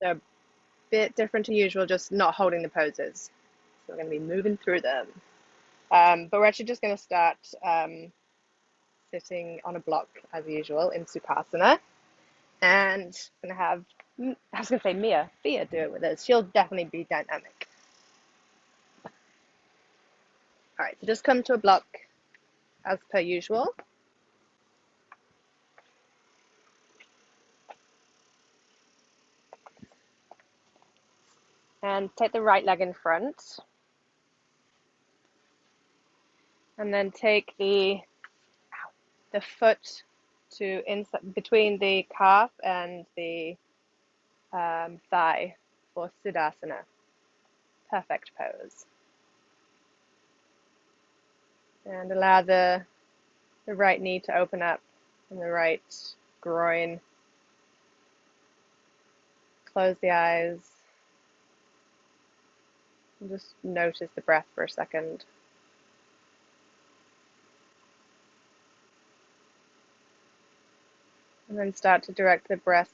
They're a bit different to usual, just not holding the poses. So we're going to be moving through them. But we're actually just going to start sitting on a block as usual in Sukhasana. And I'm going to have, I was going to say Fia do it with us. She'll definitely be dynamic. All right, so just come to a block as per usual. And take the right leg in front. And then take the foot to inside between the calf and the thigh for Siddhasana. Perfect pose. And allow the right knee to open up and the right groin. Close the eyes. And just notice the breath for a second. And then start to direct the breath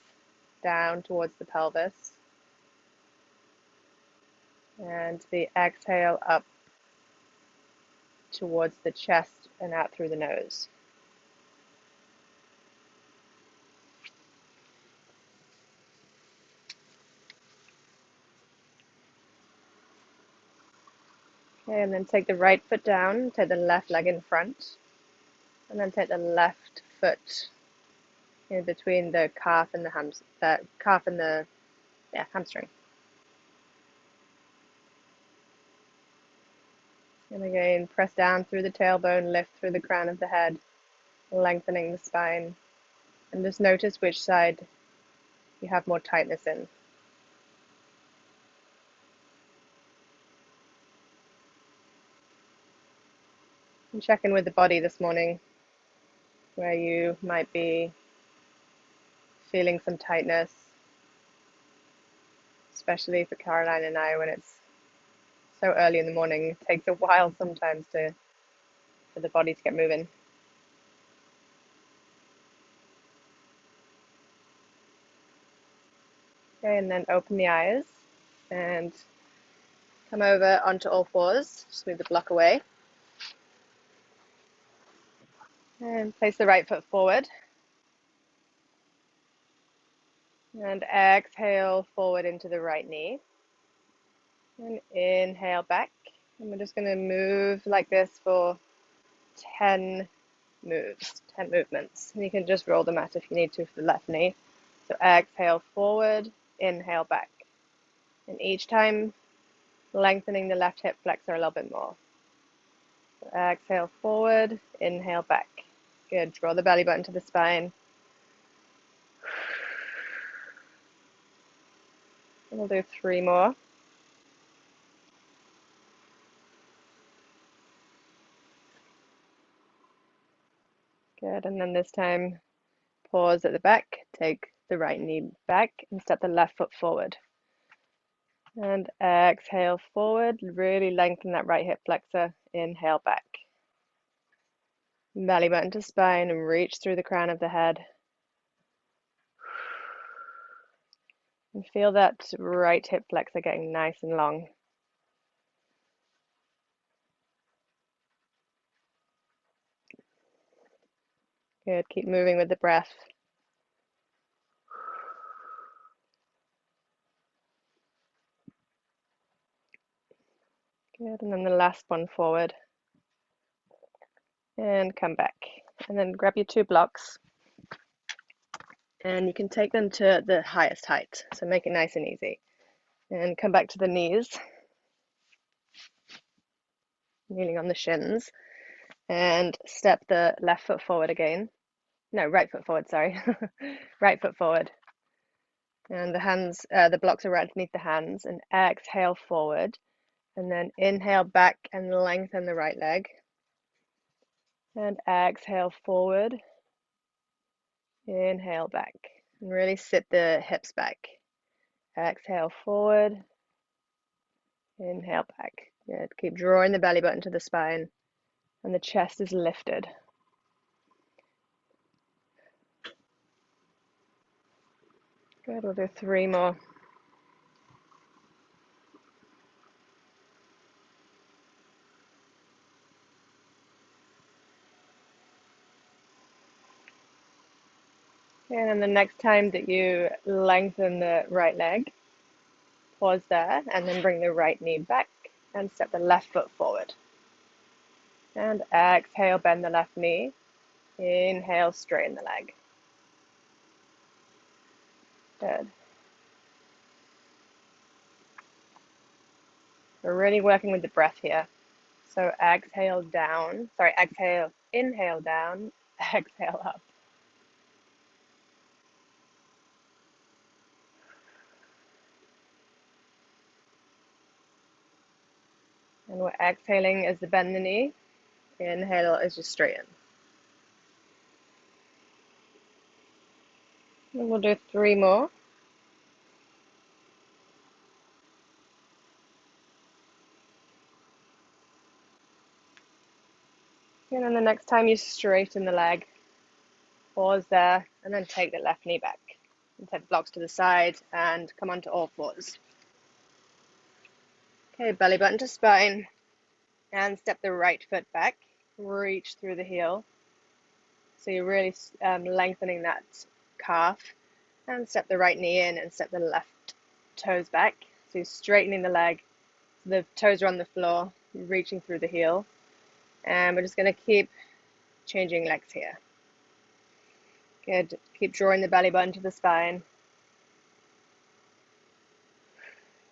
down towards the pelvis. And the exhale up towards the chest and out through the nose. Okay, and then take the right foot down, take the left leg in front, and then take the left foot in between the calf and the hamstring. And again, press down through the tailbone, lift through the crown of the head, lengthening the spine, and just notice which side you have more tightness in. And check in with the body this morning, where you might be feeling some tightness, especially for Caroline and I when it's so early in the morning. It takes a while sometimes for the body to get moving. Okay, and then open the eyes and come over onto all fours. Just move the block away. And place the right foot forward. And exhale forward into the right knee. And inhale back. And we're just going to move like this for 10 moves, 10 movements. And you can just roll the mat if you need to for the left knee. So exhale forward, inhale back. And each time lengthening the left hip flexor a little bit more. So exhale forward, inhale back. Good. Draw the belly button to the spine. And we'll do 3 more. Good. And then this time, pause at the back. Take the right knee back and step the left foot forward. And exhale forward. Really lengthen that right hip flexor. Inhale back. Belly button to spine and reach through the crown of the head. And feel that right hip flexor getting nice and long. Good. Keep moving with the breath. Good. And then the last one forward. And come back. And then grab your 2 blocks. And you can take them to the highest height. So make it nice and easy. And come back to the knees. Kneeling on the shins. And step the left foot forward again. No, right foot forward, sorry. Right foot forward. And the hands, the blocks are right underneath the hands. And exhale forward. And then inhale back and lengthen the right leg. And exhale forward. Inhale back. And really sit the hips back. Exhale forward. Inhale back. Good. Keep drawing the belly button to the spine. And the chest is lifted. Good. We'll do 3 more. And then the next time that you lengthen the right leg, pause there, and then bring the right knee back and step the left foot forward. And exhale, bend the left knee. Inhale, straighten the leg. Good. We're really working with the breath here. So exhale down, inhale down, exhale up. And we're exhaling as you bend the knee. Inhale as you straighten. And we'll do 3 more. And then the next time you straighten the leg, pause there, and then take the left knee back. And take the blocks to the side and come onto all fours. Okay, belly button to spine. And step the right foot back. Reach through the heel. So you're really lengthening that calf. And step the right knee in and step the left toes back. So you're straightening the leg. The toes are on the floor, reaching through the heel. And we're just going to keep changing legs here. Good. Keep drawing the belly button to the spine.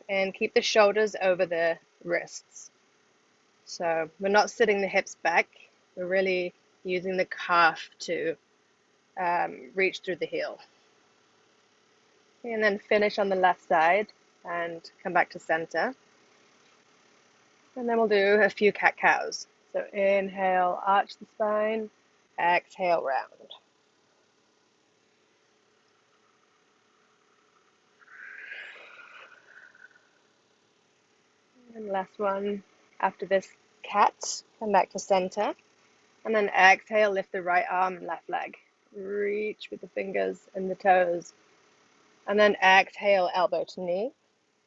And keep the shoulders over the wrists. So we're not sitting the hips back. We're really using the calf to reach through the heel. And then finish on the left side and come back to center. And then we'll do a few cat-cows. So inhale, arch the spine. Exhale, round. And last one. After this cat, come back to center. And then exhale, lift the right arm, left leg. Reach with the fingers and the toes. And then exhale, elbow to knee.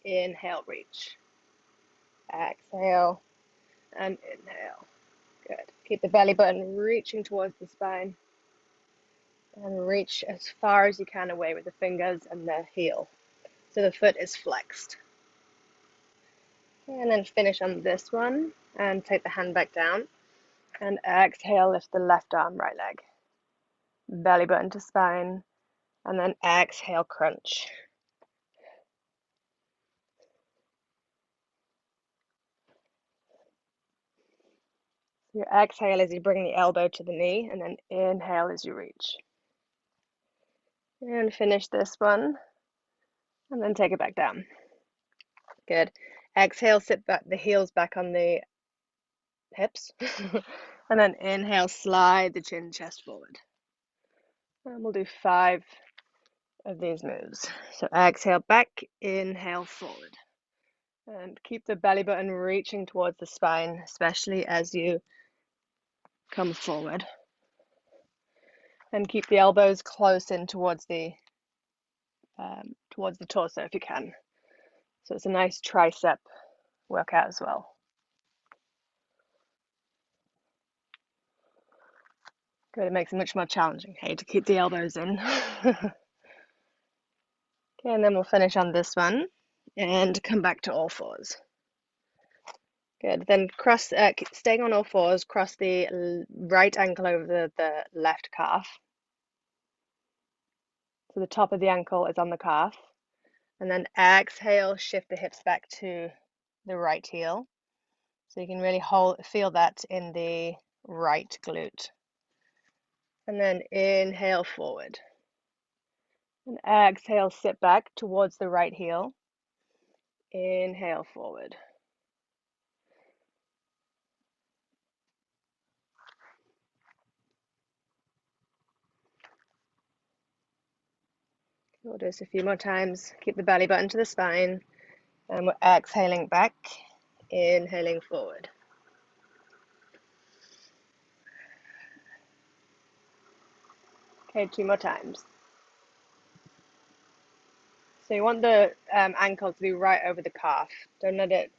Inhale, reach. Exhale and inhale. Good. Keep the belly button reaching towards the spine. And reach as far as you can away with the fingers and the heel. So the foot is flexed. And then finish on this one. And take the hand back down. And exhale, lift the left arm, right leg. Belly button to spine. And then exhale, crunch. Your exhale as you bring the elbow to the knee, and then inhale as you reach. And finish this one, and then take it back down. Good. Exhale, sit back, the heels back on the hips. And then inhale, slide the chin, chest forward. And we'll do 5 of these moves. So exhale back, inhale forward. And keep the belly button reaching towards the spine, especially as you come forward. And keep the elbows close in towards the torso if you can. So it's a nice tricep workout as well. Good, it makes it much more challenging, hey, to keep the elbows in. Okay, and then we'll finish on this one and come back to all fours. Good, then cross, staying on all fours, cross the right ankle over the left calf. So the top of the ankle is on the calf. And then exhale, shift the hips back to the right heel. So you can really feel that in the right glute. And then inhale forward. And exhale, sit back towards the right heel. Inhale forward. We'll do this a few more times. Keep the belly button to the spine. And we're exhaling back, inhaling forward. Okay, 2 more times. So you want the ankle to be right over the calf. Don't let it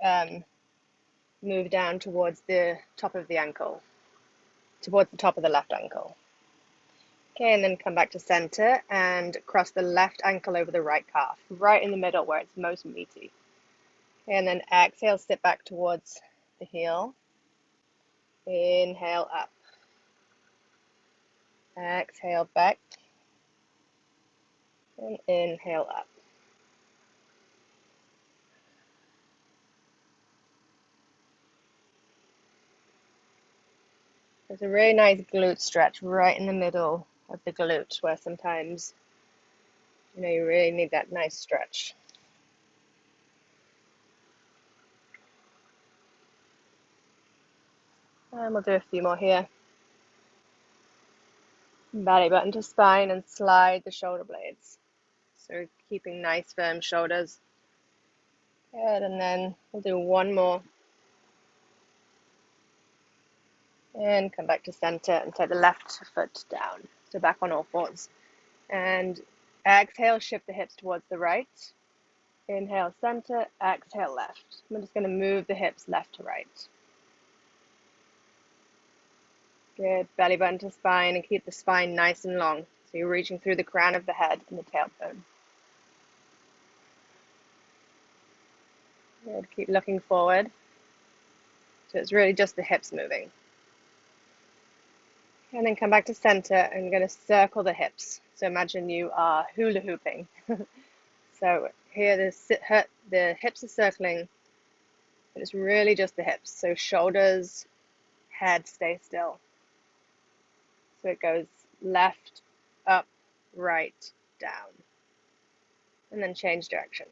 move down towards the top of the ankle, towards the top of the left ankle. Okay, and then come back to center and cross the left ankle over the right calf, right in the middle where it's most meaty. Okay, and then exhale, sit back towards the heel. Inhale up. Exhale back. And inhale up. There's a really nice glute stretch right in the middle of the glute where sometimes, you really need that nice stretch. And we'll do a few more here. Belly button to spine and slide the shoulder blades. So keeping nice firm shoulders. Good, and then we'll do one more. And come back to center and take the left foot down. So back on all fours. And exhale, shift the hips towards the right. Inhale, center, exhale, left. I'm just going to move the hips left to right. Good, belly button to spine and keep the spine nice and long. So you're reaching through the crown of the head and the tailbone. Good, keep looking forward. So it's really just the hips moving. And then come back to center and you're going to circle the hips. So imagine you are hula hooping. So here the hips are circling, and it's really just the hips. So shoulders, head stay still. So it goes left, up, right, down. And then change direction.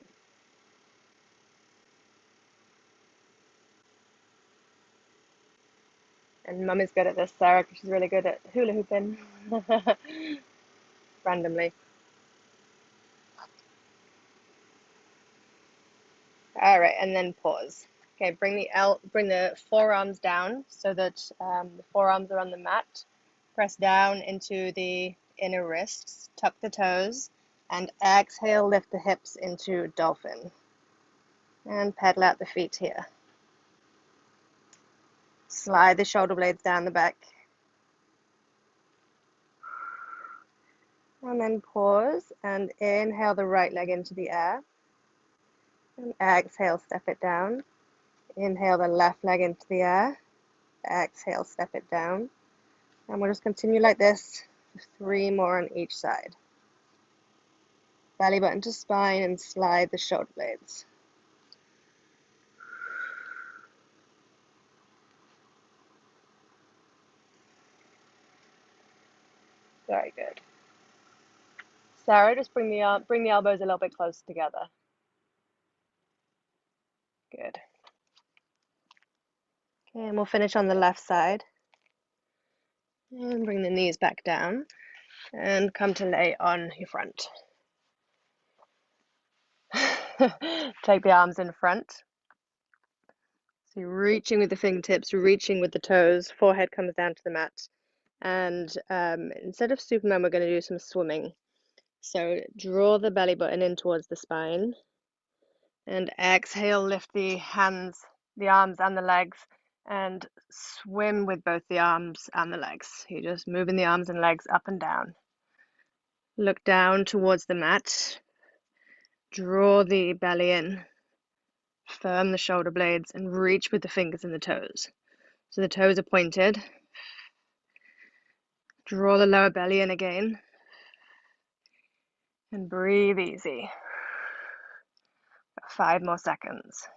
And Mum is good at this, Sarah, because she's really good at hula hooping. Randomly. All right, and then pause. Okay, bring the forearms down so that the forearms are on the mat. Press down into the inner wrists, tuck the toes, and exhale, lift the hips into dolphin. And pedal out the feet here. Slide the shoulder blades down the back. And then pause and inhale the right leg into the air. And exhale, step it down. Inhale the left leg into the air. Exhale, step it down. And we'll just continue like this for 3 more on each side. Belly button to spine and slide the shoulder blades. Very good. Sarah, just bring the elbows a little bit closer together. Good. Okay, and we'll finish on the left side. And bring the knees back down and come to lay on your front. Take the arms in front. So you're reaching with the fingertips, reaching with the toes, forehead comes down to the mat. And instead of Superman, we're going to do some swimming. So draw the belly button in towards the spine. And exhale, lift the arms and the legs, and swim with both the arms and the legs. You're just moving the arms and legs up and down. Look down towards the mat. Draw the belly in. Firm the shoulder blades and reach with the fingers and the toes. So the toes are pointed. Draw the lower belly in again. And breathe easy. 5 more seconds.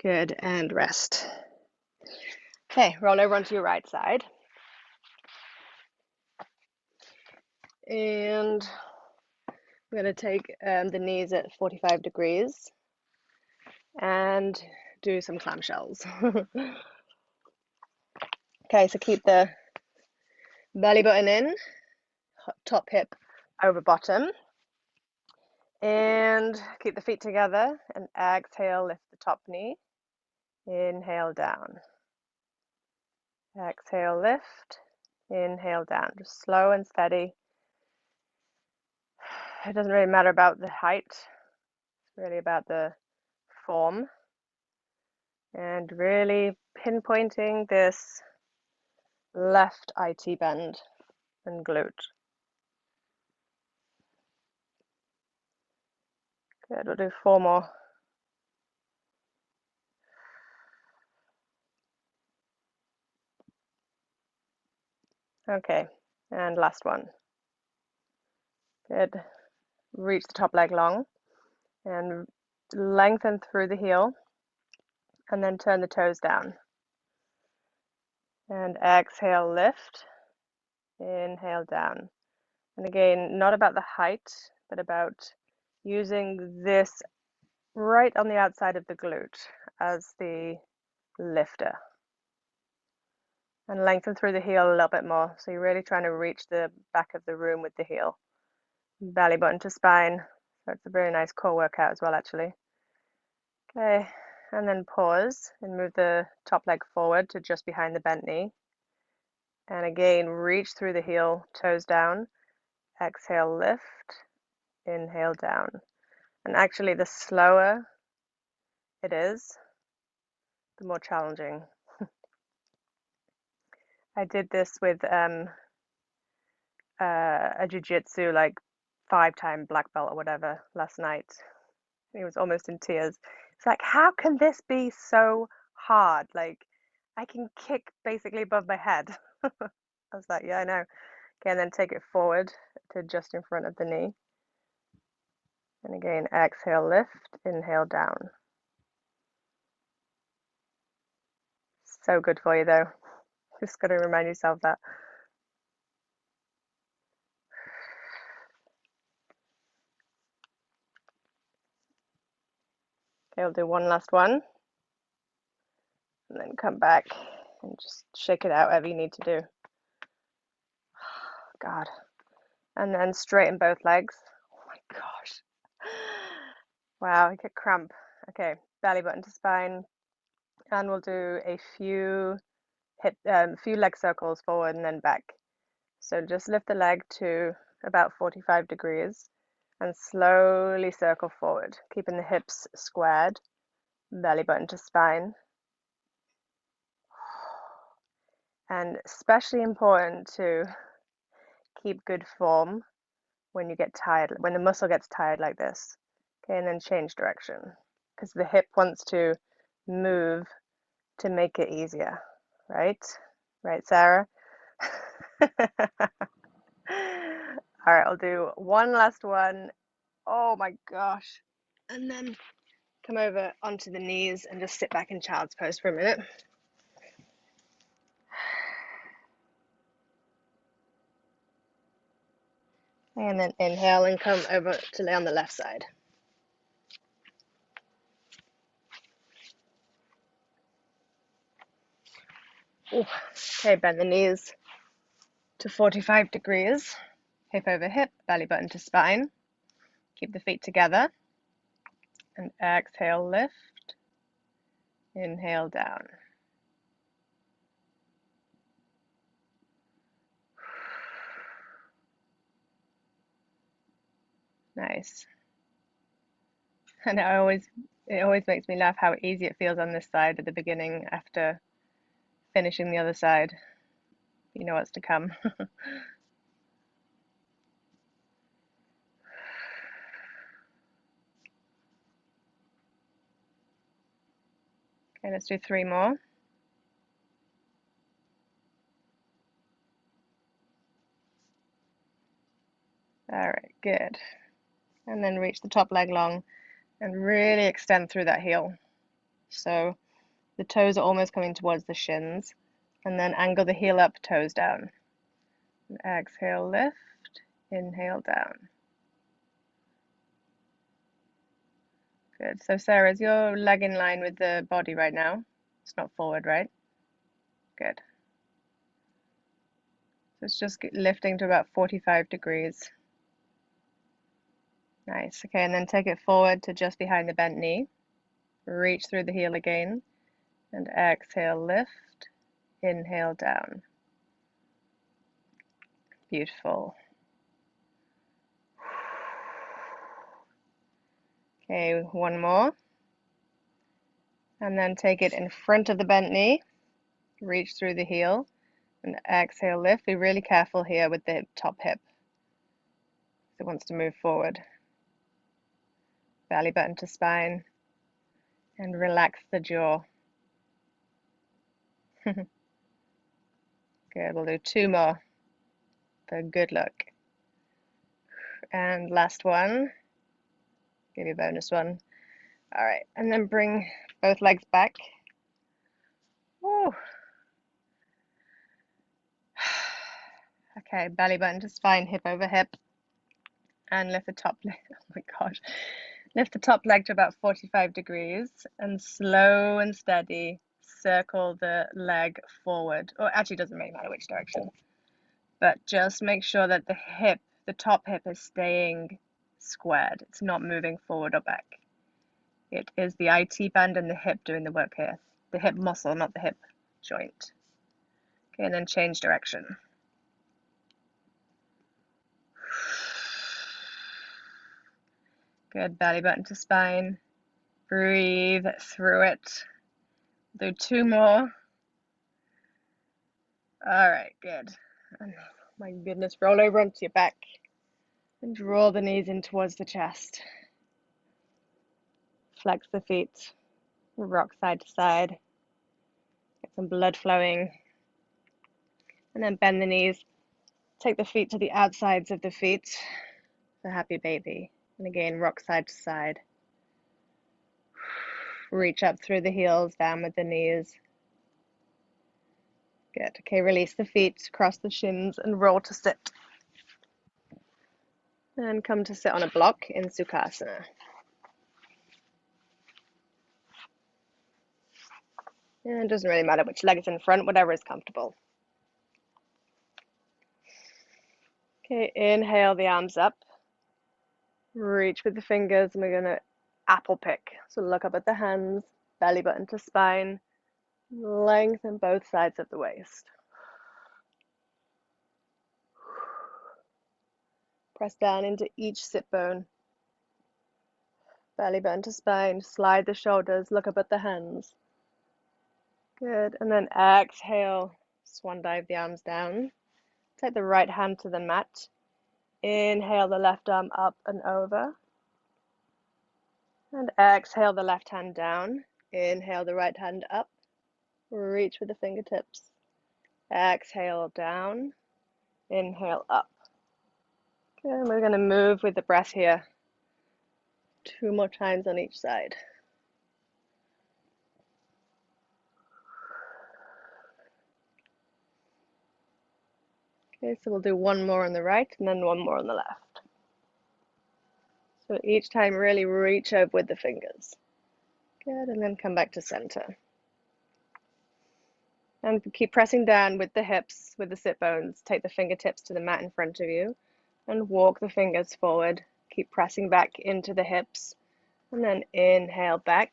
Good, and rest. Okay, roll over onto your right side. And we're going to take the knees at 45 degrees and do some clam shells. Okay, so keep the belly button in, top hip over bottom. And keep the feet together and exhale, lift the top knee. Inhale down. Exhale, lift. Inhale down. Just slow and steady. It doesn't really matter about the height. It's really about the form. And really pinpointing this left IT bend and glute. Good, we'll do 4 more. Okay, and last one. Good. Reach the top leg long and lengthen through the heel and then turn the toes down. And exhale, lift. Inhale down. And again, not about the height, but about using this right on the outside of the glute as the lifter. And lengthen through the heel a little bit more. So you're really trying to reach the back of the room with the heel. Belly button to spine. So it's a very nice core workout as well, actually. Okay, and then pause and move the top leg forward to just behind the bent knee. And again, reach through the heel, toes down. Exhale, lift. Inhale down. And actually, the slower it is, the more challenging. I did this with a jiu-jitsu, like 5-time black belt or whatever, last night. He was almost in tears. It's like, how can this be so hard? Like, I can kick basically above my head. I was like, yeah, I know. Okay, and then take it forward to just in front of the knee. And again, exhale, lift, inhale down. So good for you, though. Just got to remind yourself that. Okay, we'll do one last one. And then come back and just shake it out, whatever you need to do. God. And then straighten both legs. Oh my gosh. Wow, I get cramp. Okay, belly button to spine. And we'll do a few leg circles forward and then back. So just lift the leg to about 45 degrees and slowly circle forward, keeping the hips squared, belly button to spine. And especially important to keep good form when you get tired, when the muscle gets tired like this. Okay, and then change direction because the hip wants to move to make it easier, right? Right, Sarah? All right, I'll do one last one. Oh my gosh. And then come over onto the knees and just sit back in child's pose for a minute. And then inhale and come over to lay on the left side. Ooh. Okay, bend the knees to 45 degrees. Hip over hip, belly button to spine. Keep the feet together. And exhale, lift. Inhale down. Nice. And it always makes me laugh how easy it feels on this side at the beginning after finishing the other side. You know what's to come. Okay, let's do 3 more. All right, good. And then reach the top leg long and really extend through that heel. So the toes are almost coming towards the shins. And then angle the heel up, toes down. And exhale, lift. Inhale down. Good. So Sarah, is your leg in line with the body right now? It's not forward, right? Good. So it's just lifting to about 45 degrees. Nice. Okay, and then take it forward to just behind the bent knee. Reach through the heel again. And exhale, lift. Inhale down. Beautiful. Okay, one more. And then take it in front of the bent knee. Reach through the heel. And exhale, lift. Be really careful here with the top hip. It wants to move forward. Belly button to spine. And relax the jaw. Good, we'll do 2 more for good luck. And last one. Give you a bonus one. All right, and then bring both legs back. Woo. Okay, belly button to spine, hip over hip. And lift the top leg. Oh my gosh. Lift the top leg to about 45 degrees and slow and steady circle the leg forward. Or actually, it doesn't really matter which direction. But just make sure that the hip, the top hip is staying squared. It's not moving forward or back. It is the IT band and the hip doing the work here. The hip muscle, not the hip joint. Okay, and then change direction. Good, belly button to spine. Breathe through it. Do 2 more. All right, good. And my goodness, roll over onto your back and draw the knees in towards the chest. Flex the feet, rock side to side. Get some blood flowing. And then bend the knees. Take the feet to the outsides of the feet. The happy baby. And again, rock side to side. Reach up through the heels, down with the knees. Good. Okay, release the feet, cross the shins, and roll to sit. And come to sit on a block in Sukhasana. And it doesn't really matter which leg is in front, whatever is comfortable. Okay, inhale the arms up. Reach with the fingers, and we're going to apple pick. So look up at the hands, belly button to spine. Lengthen both sides of the waist. Press down into each sit bone. Belly button to spine. Slide the shoulders. Look up at the hands. Good. And then exhale. Swan dive the arms down. Take the right hand to the mat. Inhale the left arm up and over. And exhale the left hand down. Inhale the right hand up. Reach with the fingertips. Exhale down. Inhale up. Okay, and we're going to move with the breath here. 2 more times on each side. Okay, so we'll do 1 more on the right and then 1 more on the left. So each time really reach up with the fingers. Good, and then come back to center. And keep pressing down with the hips, with the sit bones. Take the fingertips to the mat in front of you and walk the fingers forward. Keep pressing back into the hips. And then inhale back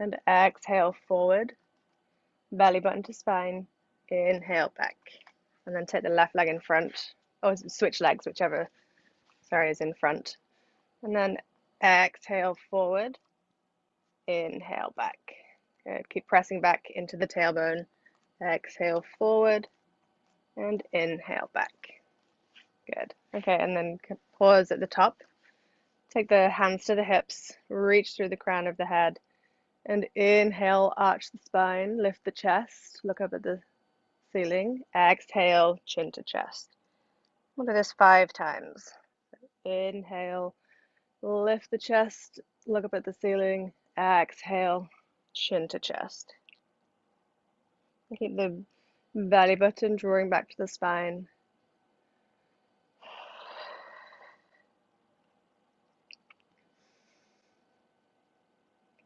and exhale forward. Belly button to spine. Inhale back. And then take the left leg in front. Or switch legs, whichever, is in front. And then exhale forward. Inhale back. Good. Keep pressing back into the tailbone. Exhale forward and inhale back. Good. Okay, and then pause at the top. Take the hands to the hips, reach through the crown of the head, and inhale, arch the spine, lift the chest, look up at the ceiling. Exhale, chin to chest. We'll do this 5 times. Inhale, lift the chest, look up at the ceiling. Exhale, chin to chest. Keep the belly button drawing back to the spine.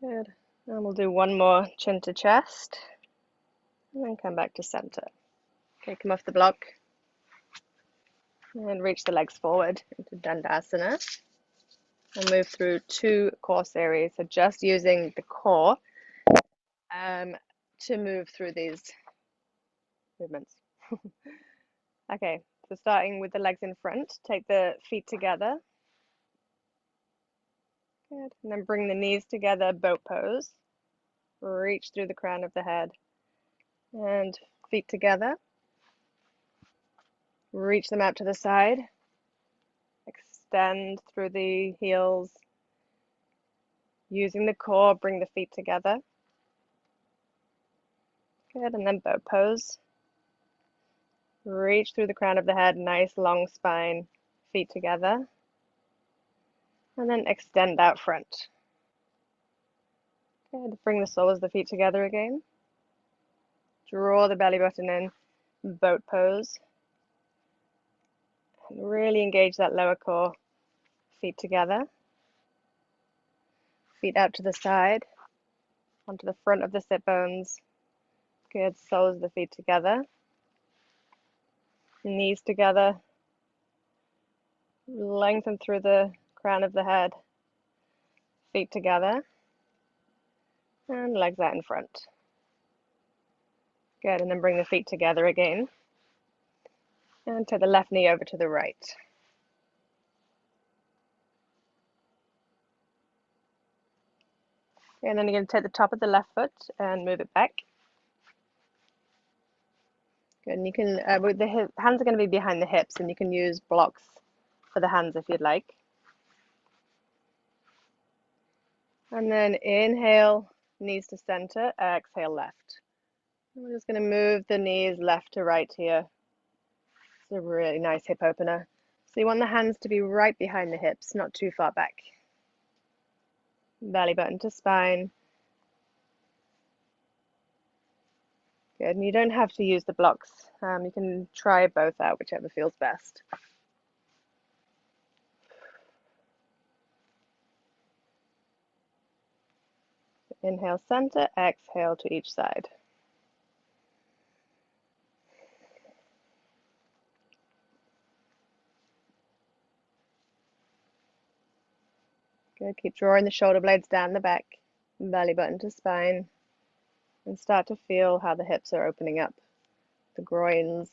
Good. And we'll do 1 more chin to chest. And then come back to center. Okay, come off the block. And reach the legs forward into Dandasana. And move through 2 core series. So just using the core to move through these movements. Okay, so starting with the legs in front, take the feet together. Good. And then bring the knees together, boat pose. Reach through the crown of the head. And feet together. Reach them out to the side. Extend through the heels. Using the core, bring the feet together. Good, and then boat pose. Reach through the crown of the head, nice long spine, feet together. And then extend out front. Good, bring the soles of the feet together again. Draw the belly button in, boat pose. And really engage that lower core, feet together. Feet out to the side, onto the front of the sit bones. Good, soles of the feet together. Knees together. Lengthen through the crown of the head. Feet together. And legs out in front. Good, and then bring the feet together again. And take the left knee over to the right. And then you're going to take the top of the left foot and move it back. Good, and you can, with the hands are going to be behind the hips, and you can use blocks for the hands if you'd like. And then inhale, knees to center, exhale left. And we're just going to move the knees left to right here. It's a really nice hip opener. So you want the hands to be right behind the hips, not too far back. Belly button to spine. Good, and you don't have to use the blocks. You can try both out, whichever feels best. Inhale, center, exhale to each side. Good, keep drawing the shoulder blades down the back, belly button to spine, and start to feel how the hips are opening up, the groins.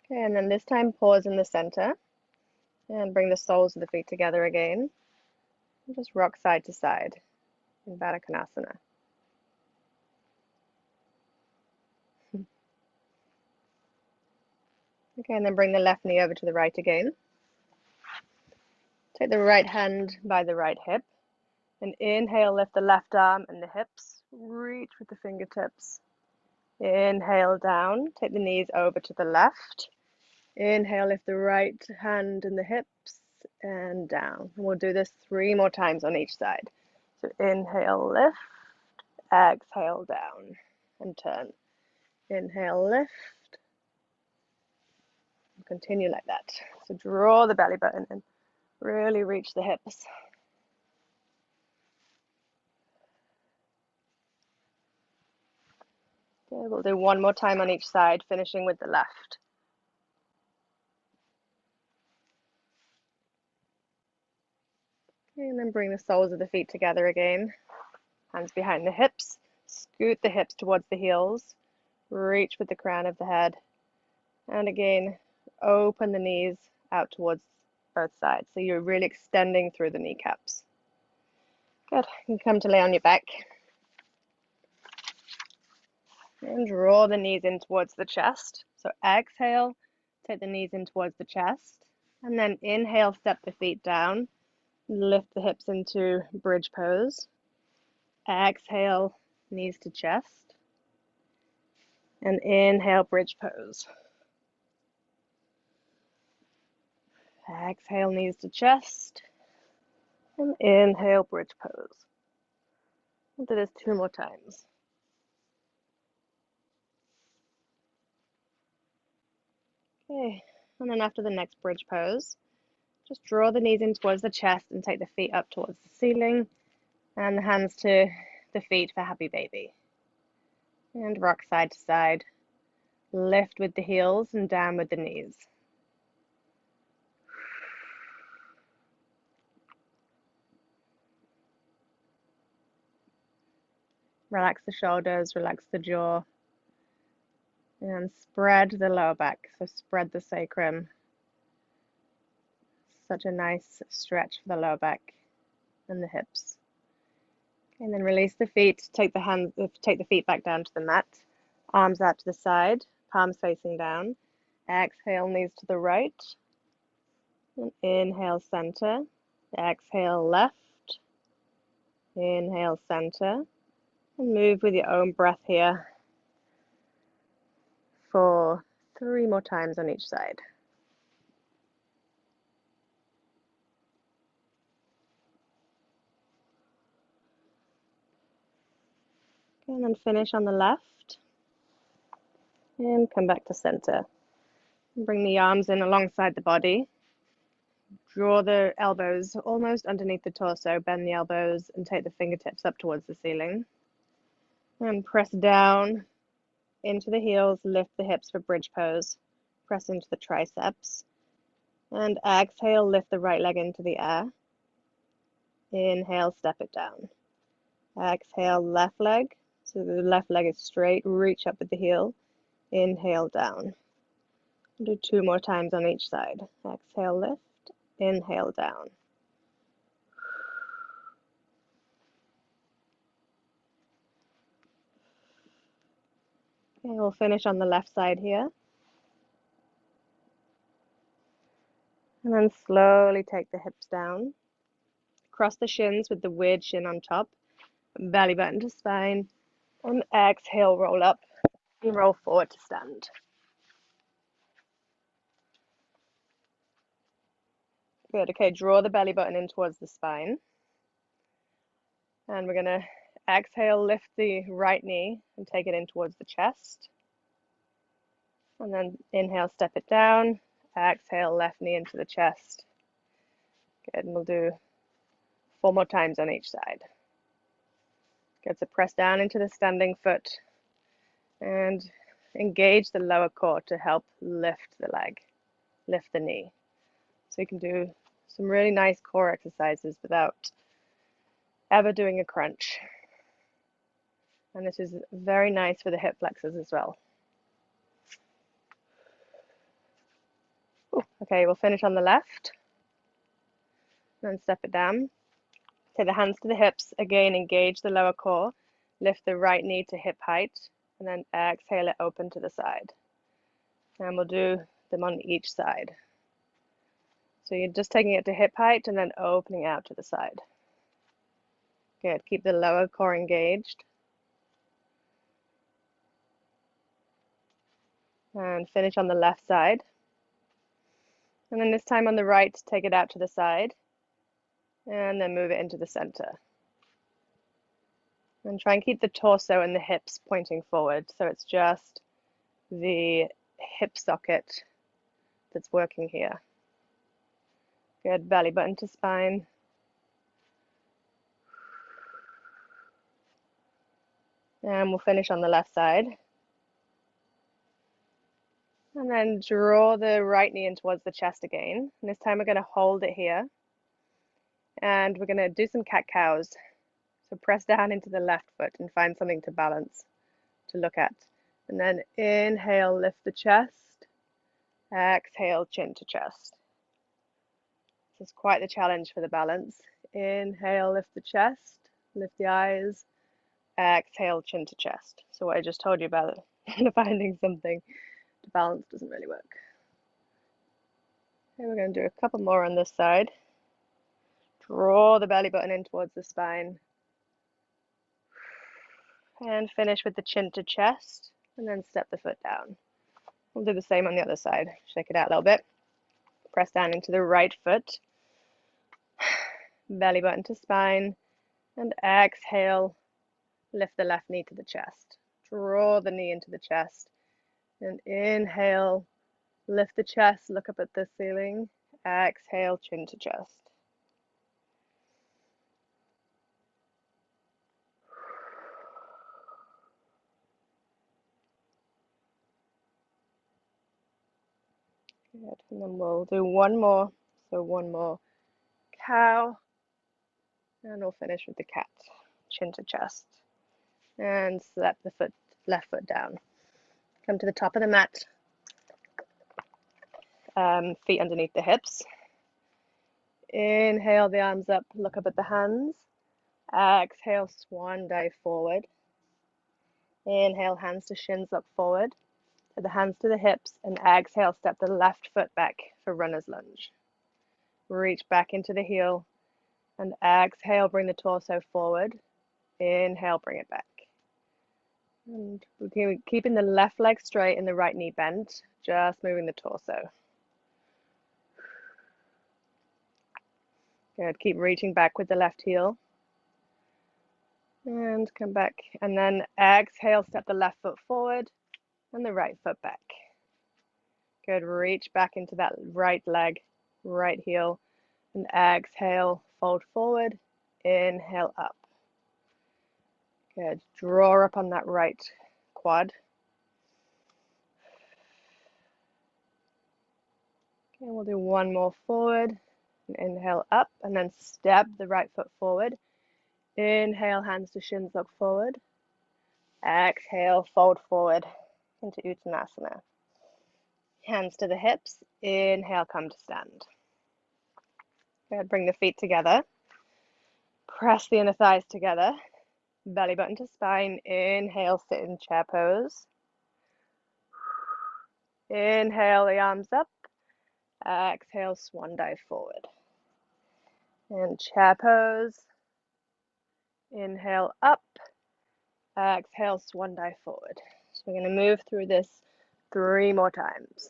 Okay, and then this time pause in the center and bring the soles of the feet together again. And just rock side to side in Baddha Konasana. Okay, and then bring the left knee over to the right again. Take the right hand by the right hip. And inhale, lift the left arm and the hips. Reach with the fingertips. Inhale down. Take the knees over to the left. Inhale, lift the right hand and the hips and down. And we'll do this 3 more times on each side. So inhale, lift. Exhale, down and turn. Inhale, lift. Continue like that. So draw the belly button and really reach the hips. Okay, we'll do 1 more time on each side, finishing with the left. Okay, and then bring the soles of the feet together again. Hands behind the hips. Scoot the hips towards the heels. Reach with the crown of the head. And again, open the knees out towards both sides. So you're really extending through the kneecaps. Good. You can come to lay on your back. And draw the knees in towards the chest. So exhale, take the knees in towards the chest. And then inhale, step the feet down. Lift the hips into bridge pose. Exhale, knees to chest. And inhale, bridge pose. Exhale, knees to chest. And inhale, bridge pose. We'll do this 2 more times. Okay, and then after the next bridge pose, just draw the knees in towards the chest and take the feet up towards the ceiling and the hands to the feet for happy baby. And rock side to side. Lift with the heels and down with the knees. Relax the shoulders, relax the jaw, and spread the lower back. So spread the sacrum. Such a nice stretch for the lower back and the hips. And then release the feet, take the feet back down to the mat, arms out to the side, palms facing down. Exhale, knees to the right. And inhale, center. Exhale, left. Inhale, center. And move with your own breath here for 3 more times on each side. And then finish on the left. And come back to center. Bring the arms in alongside the body. Draw the elbows almost underneath the torso, bend the elbows and take the fingertips up towards the ceiling. And press down into the heels, lift the hips for bridge pose. Press into the triceps. And exhale, lift the right leg into the air. Inhale, step it down. Exhale, left leg. So the left leg is straight, reach up with the heel. Inhale, down. Do 2 more times on each side. Exhale, lift. Inhale, down. Okay, we'll finish on the left side here. And then slowly take the hips down. Cross the shins with the weird shin on top. Belly button to spine. And exhale, roll up and roll forward to stand. Good. Okay, draw the belly button in towards the spine. And we're going to exhale, lift the right knee and take it in towards the chest. And then inhale, step it down. Exhale, left knee into the chest. Good. And we'll do 4 more times on each side. Good. So press down into the standing foot and engage the lower core to help lift the leg, lift the knee. So you can do some really nice core exercises without ever doing a crunch. And this is very nice for the hip flexors as well. Ooh, okay, we'll finish on the left. Then step it down. Take the hands to the hips. Again, engage the lower core. Lift the right knee to hip height. And then exhale it open to the side. And we'll do them on each side. So you're just taking it to hip height and then opening out to the side. Good. Keep the lower core engaged. And finish on the left side. And then this time on the right, take it out to the side. And then move it into the center. And try and keep the torso and the hips pointing forward. So it's just the hip socket that's working here. Good. Belly button to spine. And we'll finish on the left side. And then draw the right knee in towards the chest again. And this time we're going to hold it here. And we're going to do some cat-cows. So press down into the left foot and find something to balance, to look at. And then inhale, lift the chest. Exhale, chin to chest. This is quite the challenge for the balance. Inhale, lift the chest, lift the eyes. Exhale, chin to chest. So what I just told you about finding something to balance doesn't really work. Okay, we're going to do a couple more on this side. Draw the belly button in towards the spine. And finish with the chin to chest, and then step the foot down. We'll do the same on the other side. Shake it out a little bit. Press down into the right foot. Belly button to spine. And exhale, lift the left knee to the chest. Draw the knee into the chest. And inhale, lift the chest, look up at the ceiling. Exhale, chin to chest. Good. And then we'll do one more. So one more cow. And we'll finish with the cat. Chin to chest. And slap the left foot down. Come to the top of the mat. Feet underneath the hips. Inhale the arms up, look up at the hands. Exhale, swan dive forward. Inhale, hands to shins, look forward. Put the hands to the hips, and exhale, step the left foot back for runner's lunge. Reach back into the heel, and exhale, bring the torso forward. Inhale, bring it back. And we're keeping the left leg straight and the right knee bent, just moving the torso. Good, keep reaching back with the left heel. And come back, and then exhale, step the left foot forward and the right foot back. Good, reach back into that right leg, right heel, and exhale, fold forward, inhale up. Good, draw up on that right quad. Okay, we'll do one more forward, inhale up, and then step the right foot forward. Inhale, hands to shins, look forward. Exhale, fold forward into Uttanasana. Hands to the hips. Inhale, come to stand. Good, bring the feet together. Press the inner thighs together. Belly button to spine. Inhale, sit in chair pose. Inhale, the arms up. Exhale, swan dive forward. And chair pose. Inhale, up. Exhale, swan dive forward. So we're going to move through this 3 more times.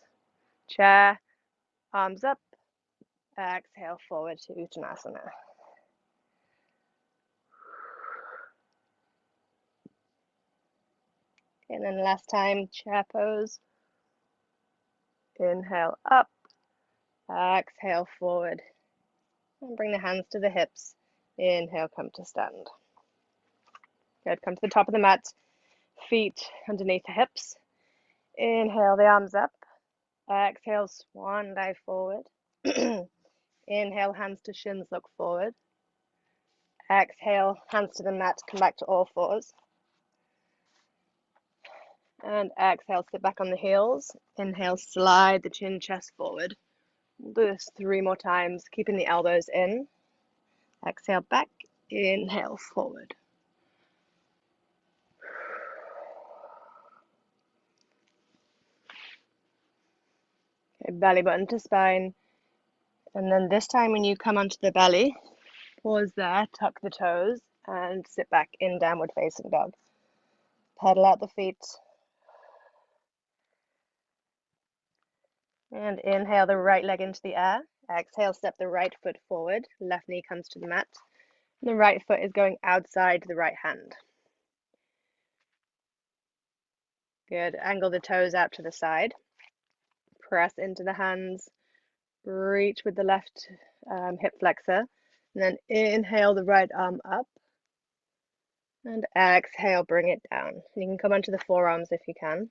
Chair, arms up. Exhale, forward to Uttanasana. And then last time, chair pose. Inhale, up. Exhale, forward. And bring the hands to the hips. Inhale, come to stand. Good, come to the top of the mat. Feet underneath the hips. Inhale, the arms up. Exhale, swan dive forward. Inhale, hands to shins, look forward. Exhale, hands to the mat, come back to all fours. And exhale, sit back on the heels. Inhale, slide the chin, chest forward. We'll do this 3 more times, keeping the elbows in. Exhale, back. Inhale, forward. Okay, belly button to spine. And then this time when you come onto the belly, pause there, tuck the toes, and sit back in downward facing dog. Pedal out the feet. And inhale the right leg into the air. Exhale, step the right foot forward. Left knee comes to the mat. And the right foot is going outside the right hand. Good. Angle the toes out to the side. Press into the hands. Reach with the left hip flexor. And then inhale the right arm up. And exhale, bring it down. You can come onto the forearms if you can.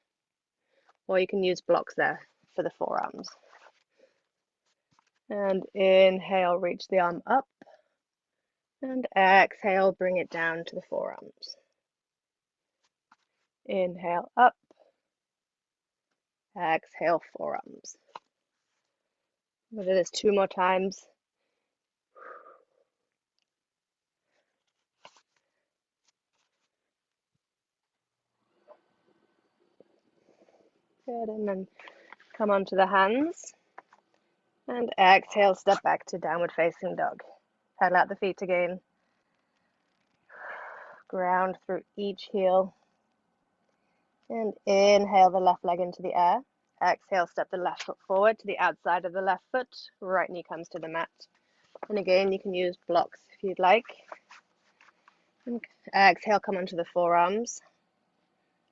Or you can use blocks there for the forearms. And inhale, reach the arm up. And exhale, bring it down to the forearms. Inhale, up. Exhale, forearms. We'll do this 2 more times. Good, and then come onto the hands. And exhale, step back to downward facing dog. Pedal out the feet again. Ground through each heel. And inhale the left leg into the air. Exhale, step the left foot forward to the outside of the left foot. Right knee comes to the mat. And again, you can use blocks if you'd like. And exhale, come onto the forearms.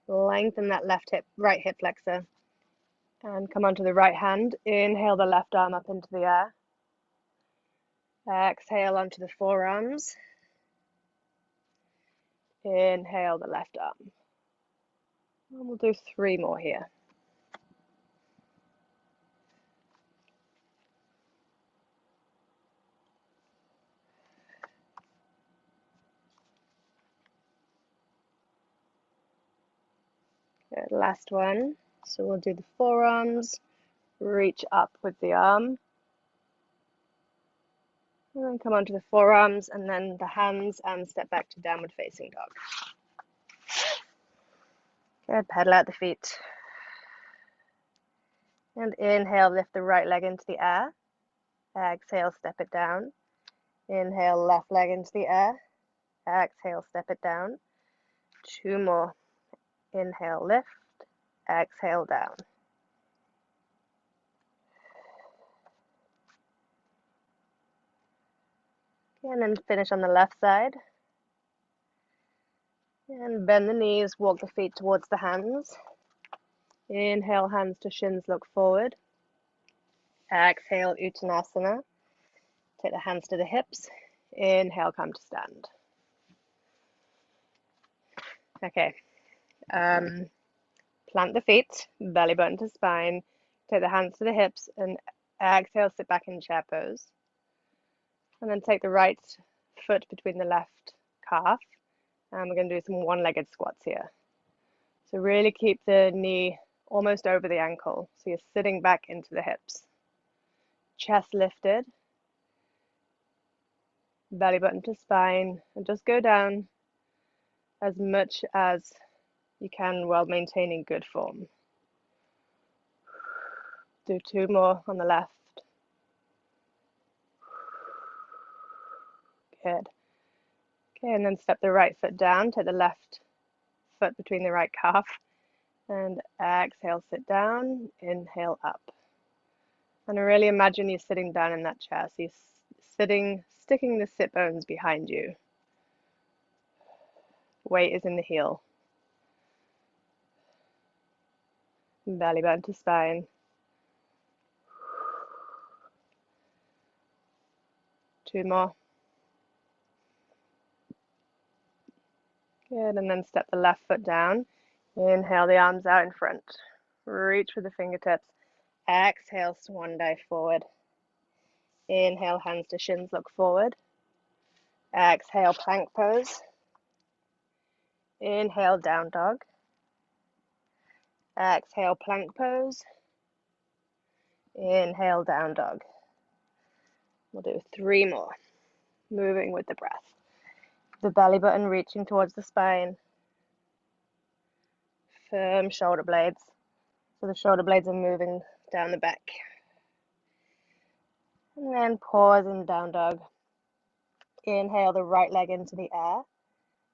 Lengthen that right hip flexor. And come onto the right hand. Inhale the left arm up into the air. Exhale onto the forearms. Inhale the left arm. And we'll do 3 more here. Good, last one. So we'll do the forearms. Reach up with the arm. And then come onto the forearms and then the hands and step back to downward facing dog. Good, pedal out the feet. And inhale, lift the right leg into the air. Exhale, step it down. Inhale, left leg into the air. Exhale, step it down. 2 more. Inhale, lift. Exhale, down. And then finish on the left side. And bend the knees, walk the feet towards the hands. Inhale, hands to shins, look forward. Exhale, Uttanasana. Take the hands to the hips. Inhale, come to stand. Okay. Plant the feet, belly button to spine. Take the hands to the hips and exhale, sit back in chair pose. And then take the right foot between the left calf. And we're going to do some one-legged squats here. So really keep the knee almost over the ankle. So you're sitting back into the hips. Chest lifted. Belly button to spine. And just go down as much as you can while maintaining good form. Do 2 more on the left. Good. Okay, and then step the right foot down, take the left foot between the right calf, and exhale, sit down, inhale up. And really imagine you're sitting down in that chair, so you're sitting, sticking the sit bones behind you. Weight is in the heel. Belly button to spine. 2 more. Good, and then step the left foot down. Inhale the arms out in front. Reach for the fingertips. Exhale, swan dive forward. Inhale, hands to shins, look forward. Exhale, plank pose. Inhale, down dog. Exhale, plank pose. Inhale, down dog. We'll do 3 more. Moving with the breath. The belly button reaching towards the spine. Firm shoulder blades. So the shoulder blades are moving down the back. And then pause in down dog. Inhale the right leg into the air.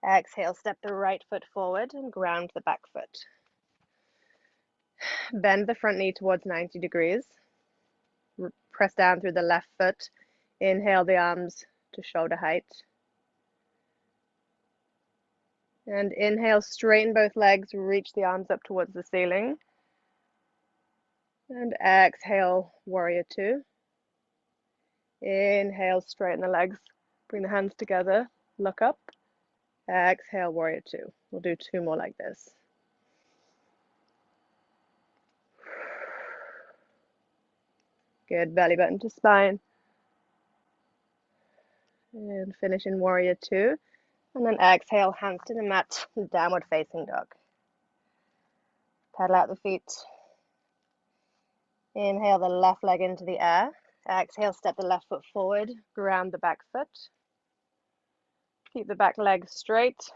Exhale, step the right foot forward and ground the back foot. Bend the front knee towards 90 degrees. Press down through the left foot. Inhale the arms to shoulder height. And inhale, straighten both legs, reach the arms up towards the ceiling. And exhale, warrior 2. Inhale, straighten the legs, bring the hands together, look up. Exhale, warrior 2. We'll do 2 more like this. Good, belly button to spine. And finish in warrior 2. And then exhale, hands to the mat, downward facing dog. Pedal out the feet. Inhale the left leg into the air. Exhale, step the left foot forward, ground the back foot. Keep the back leg straight.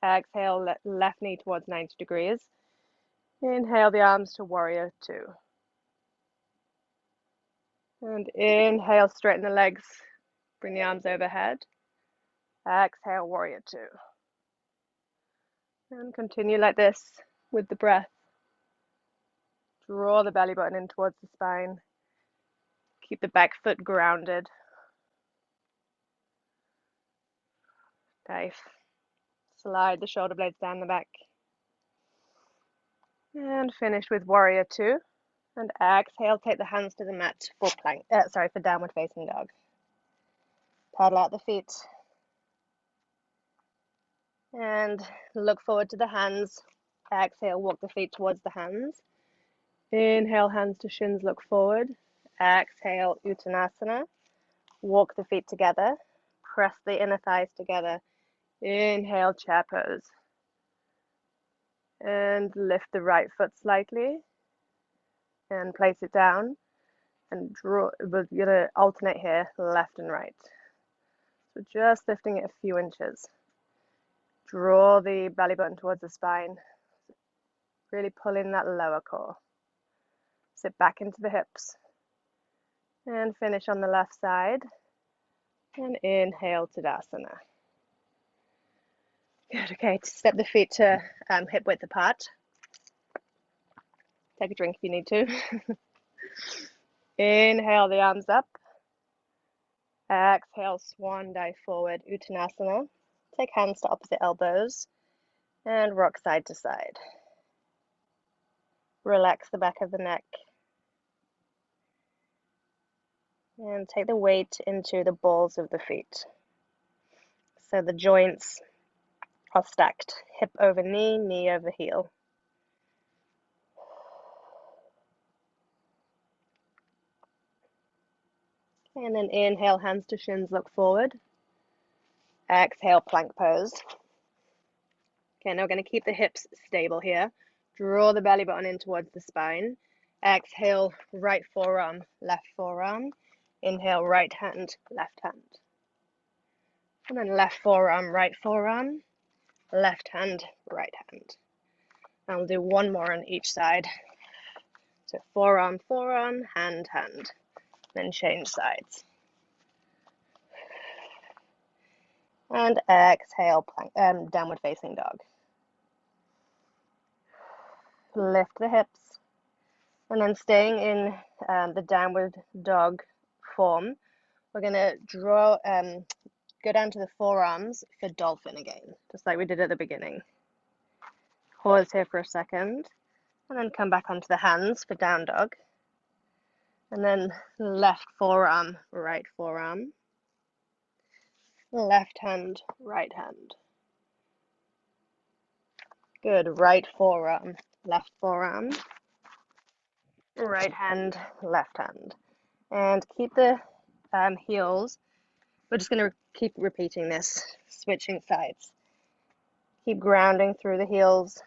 Exhale, left knee towards 90 degrees. Inhale the arms to warrior 2. And inhale, straighten the legs, bring the arms overhead. Exhale, warrior 2. And continue like this with the breath. Draw the belly button in towards the spine. Keep the back foot grounded. Nice. Slide the shoulder blades down the back. And finish with warrior 2. And exhale, take the hands to the mat for for downward facing dog. Paddle out the feet. And look forward to the hands. Exhale, walk the feet towards the hands. Inhale, hands to shins, look forward. Exhale, Uttanasana. Walk the feet together. Press the inner thighs together. Inhale, chair pose. And lift the right foot slightly. And place it down. and draw. We're going to alternate here, left and right. So just lifting it a few inches. Draw the belly button towards the spine. Really pull in that lower core. Sit back into the hips. And finish on the left side. And inhale, Tadasana. Good, okay, step the feet to hip width apart. Take a drink if you need to. Inhale the arms up. Exhale, swan dive forward, Uttanasana. Take hands to opposite elbows and rock side to side. Relax the back of the neck. And take the weight into the balls of the feet. So the joints are stacked, hip over knee, knee over heel. And then inhale, hands to shins, look forward. Exhale, plank pose. Okay, now we're going to keep the hips stable here. Draw the belly button in towards the spine. Exhale, right forearm, left forearm. Inhale, right hand, left hand. And then left forearm, left hand, right hand. And we'll do one more on each side. So forearm, forearm, hand, hand. Then change sides. And exhale, plank, downward facing dog. Lift the hips. And then staying in the downward dog form, we're going to draw, go down to the forearms for dolphin again, just like we did at the beginning. Pause here for a second, and then come back onto the hands for down dog. And then left forearm, left hand, right hand. Good, right forearm, left forearm, right hand, left hand. And keep the heels. We're just going to keep repeating this, switching sides. Keep grounding through the heels,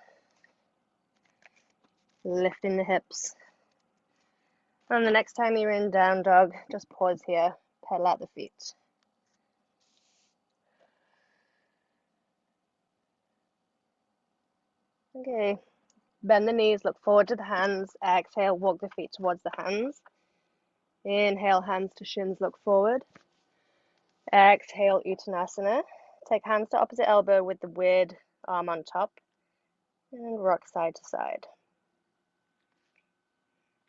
lifting the hips. And the next time you're in down dog, just pause here, pedal out the feet. Okay, bend the knees, look forward to the hands. Exhale, walk the feet towards the hands. Inhale, hands to shins, look forward. Exhale, Uttanasana. Take hands to opposite elbow with the weird arm on top. And rock side to side.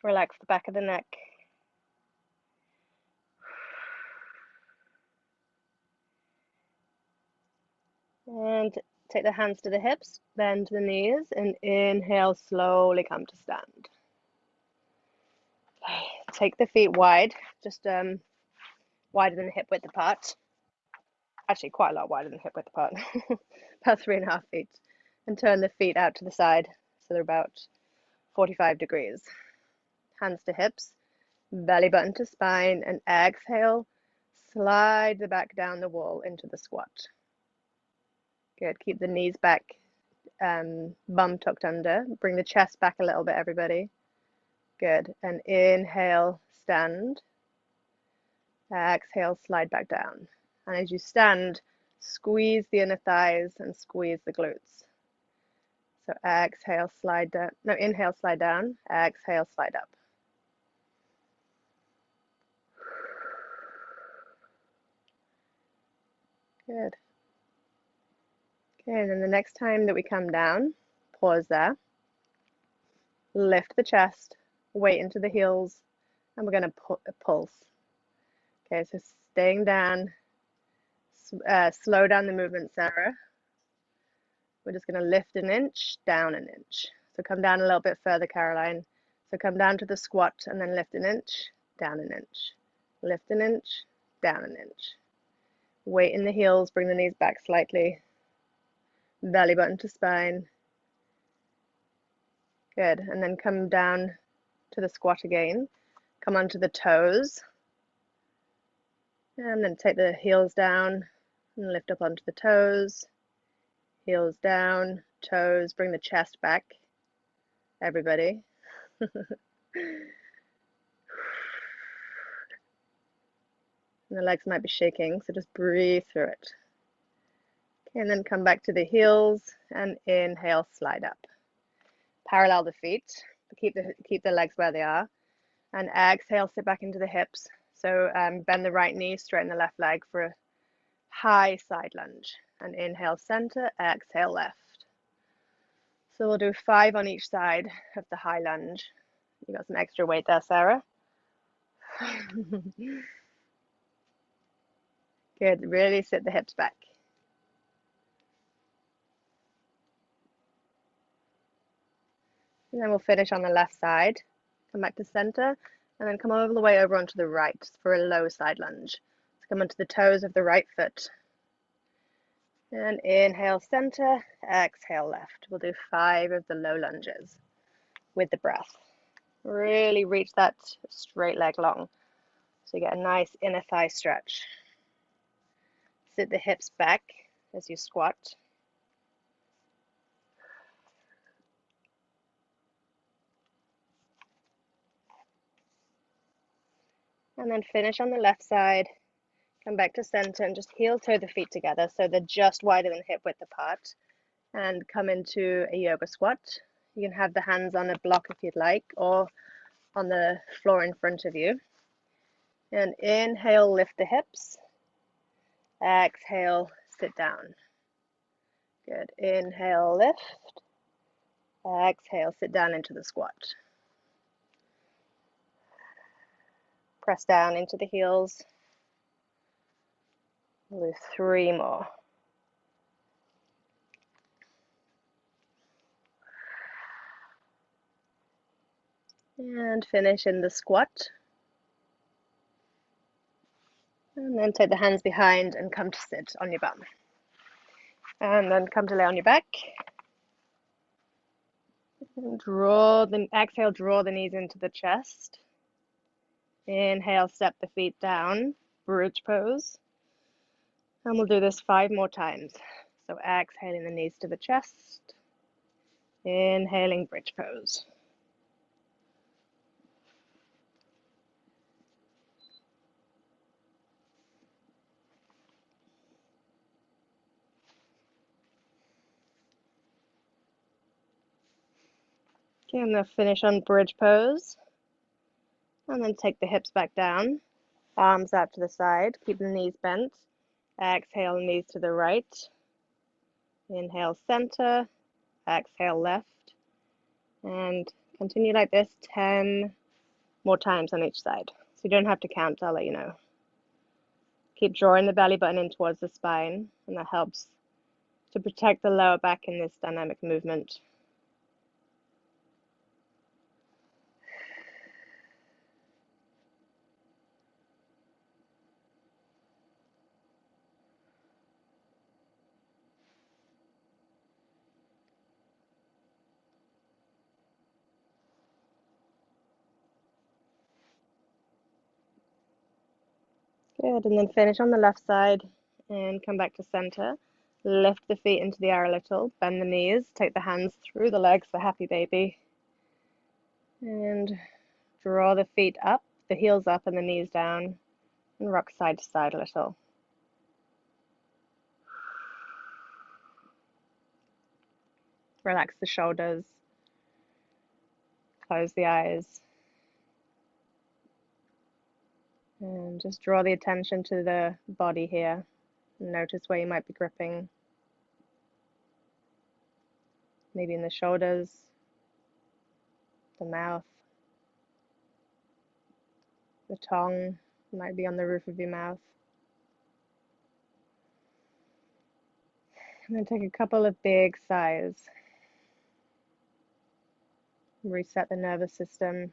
Relax the back of the neck. And take the hands to the hips, bend the knees, and inhale, slowly come to stand. Okay. Take the feet wide, just wider than hip width apart. Actually, quite a lot wider than hip width apart, about 3.5 feet. And turn the feet out to the side, so they're about 45 degrees. Hands to hips, belly button to spine, and exhale, slide the back down the wall into the squat. Good, keep the knees back, bum tucked under. Bring the chest back a little bit, everybody. Good, and inhale, stand. Exhale, slide back down. And as you stand, squeeze the inner thighs and squeeze the glutes. So exhale, slide down. No, inhale, slide down. Exhale, slide up. Good. Okay, and then the next time that we come down, pause there. Lift the chest, weight into the heels, and we're going to pulse. Okay, so staying down, slow down the movement, Sarah. We're just going to lift an inch, down an inch. So come down a little bit further, Caroline. So come down to the squat and then lift an inch, down an inch. Lift an inch, down an inch. Weight in the heels, bring the knees back slightly. Belly button to spine. Good, and then come down to the squat again. Come onto the toes. And then take the heels down and lift up onto the toes. Heels down, toes, bring the chest back. Everybody. And the legs might be shaking, so just breathe through it. Okay, and then come back to the heels and inhale, slide up. Parallel the feet, keep the legs where they are. And exhale, sit back into the hips. So bend the right knee, straighten the left leg for a high side lunge. And inhale, center, exhale, left. So we'll do 5 on each side of the high lunge. You got some extra weight there, Sarah. Good, really sit the hips back. And then we'll finish on the left side. Come back to center, and then come all the way over onto the right for a low side lunge. So come onto the toes of the right foot. And inhale, center, exhale, left. We'll do 5 of the low lunges with the breath. Really reach that straight leg long. So you get a nice inner thigh stretch. Sit the hips back as you squat. And then finish on the left side. Come back to center and just heel toe the feet together so they're just wider than hip width apart. And come into a yoga squat. You can have the hands on a block if you'd like, or on the floor in front of you. And inhale, lift the hips. Exhale, sit down. Good. Inhale, lift. Exhale, sit down into the squat. Press down into the heels. We'll do 3 more. And finish in the squat. And then take the hands behind and come to sit on your bum. And then come to lay on your back. And exhale, draw the knees into the chest. Inhale, step the feet down, bridge pose. And we'll do this 5 more times. So exhaling the knees to the chest. Inhaling, bridge pose. Okay, I'm going to finish on bridge pose. And then take the hips back down. Arms out to the side. Keep the knees bent. Exhale, knees to the right. Inhale, center. Exhale, left. And continue like this 10 more times on each side. So you don't have to count, I'll let you know. Keep drawing the belly button in towards the spine, and that helps to protect the lower back in this dynamic movement. Good, and then finish on the left side and come back to center. Lift the feet into the air a little, bend the knees, take the hands through the legs for happy baby. And draw the feet up, the heels up and the knees down, and rock side to side a little. Relax the shoulders, close the eyes. And just draw the attention to the body here. Notice where you might be gripping. Maybe in the shoulders, the mouth, the tongue might be on the roof of your mouth. And then take a couple of big sighs. Reset the nervous system.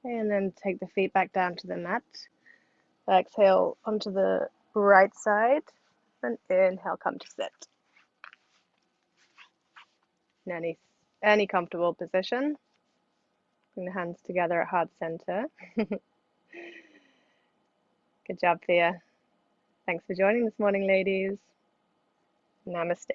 Okay, and then take the feet back down to the mat. Exhale onto the right side, and inhale, come to sit. In any comfortable position. Bring the hands together at heart center. Good job, Thea. Thanks for joining this morning, ladies. Namaste.